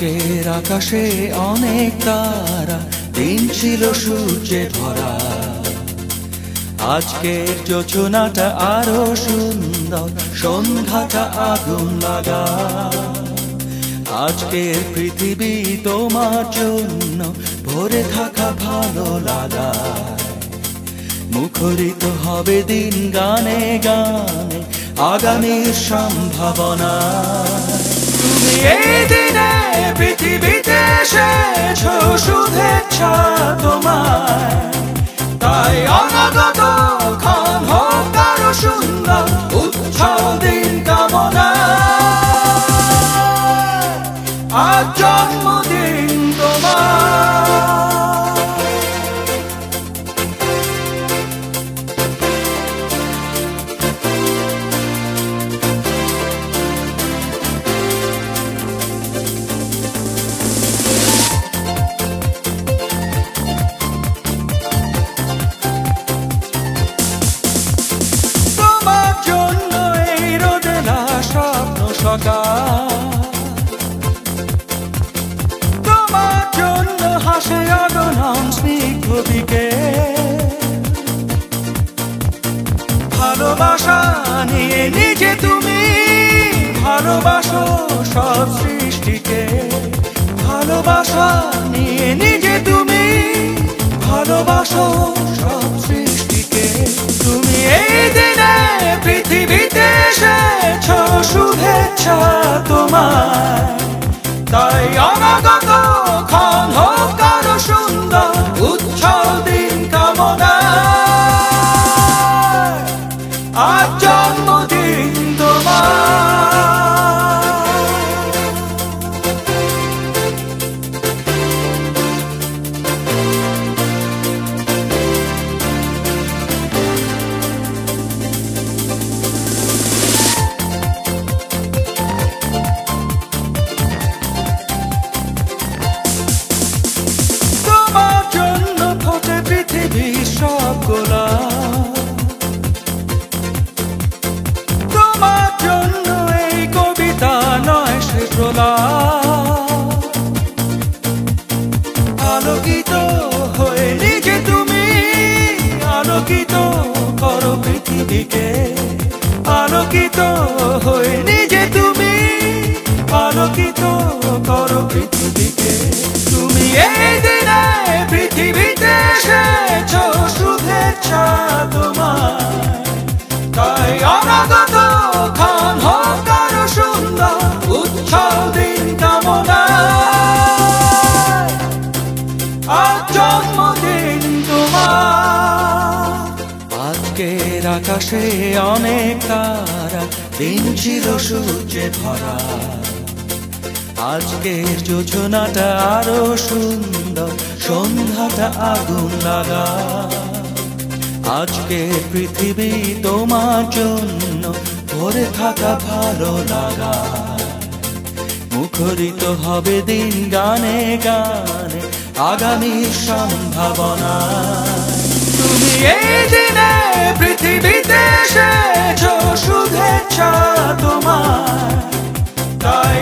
আজকের আকাশে অনেক তারা, দিন ছিল সূর্যে ভরা। আজকের যোজনাটা আরো সুন্দর, সন্ধ্যাটা আগুন লাগা। আজকের পৃথিবী তোমার জন্য ভরে থাকা ভালো লাগা। মুখরিত হবে দিন গানে গানে, আগামীর সম্ভাবনা। তুমি এই দিনে পৃথিবীতে এসেছো, শুভেচ্ছা তোমায়। তাই অনাগত ক্ষণ হোক আরো সুন্দর, উৎসব দিন কামনা। আজ জন্মদিন তোমার। তোমার জন্য হাসে অগণন স্নিগ্ধ বিকেল। ভালোবাসা নিয়ে নিজে তুমি ভালোবাসো সব সৃষ্টিকে। ভালোবাসা নিয়ে নিজে তুমি ভালোবাসো সব সৃষ্টিকে। তুমি এই দিনে পৃথিবীতে এসেছো, শুভেচ্ছা তোমায়। তাই অনাগত ক্ষণ হোক আরো সুন্দর, উৎসব দিন কামনা। আজ জন্মদিন তোমার। তোমার জন্য এই কবিতা নয় সে প্রলাপ। আলোকিত হয়ে নিজে তুমি আলোকিত করো পৃথিবীকে। আলোকিত হয়ে নিজে তুমি আলোকিত করো পৃথিবীকে। তুমি এই দিনে পৃথিবীতে এসেছো, শুভেচ্ছা তোমায়। তাই অনাগত ক্ষণ হোক আরো সুন্দর, উৎসব দিন কামনা। আজ জন্মদিন তোমার। আজকের আকাশে অনেক তারা, দিন ছিল সূর্যে ভরা। আজকের যোজনাটা আরো সুন্দর, সন্ধ্যাটা আগুন লাগা। আজকে পৃথিবী তোমার জন্য ভরে থাকা ভালো লাগা। মুখরিত হবে দিন গানে গানে, আগামীর সম্ভাবনা। তুমি এই দিনে পৃথিবীতে এসেছো, শুভেচ্ছা তোমায়। তাই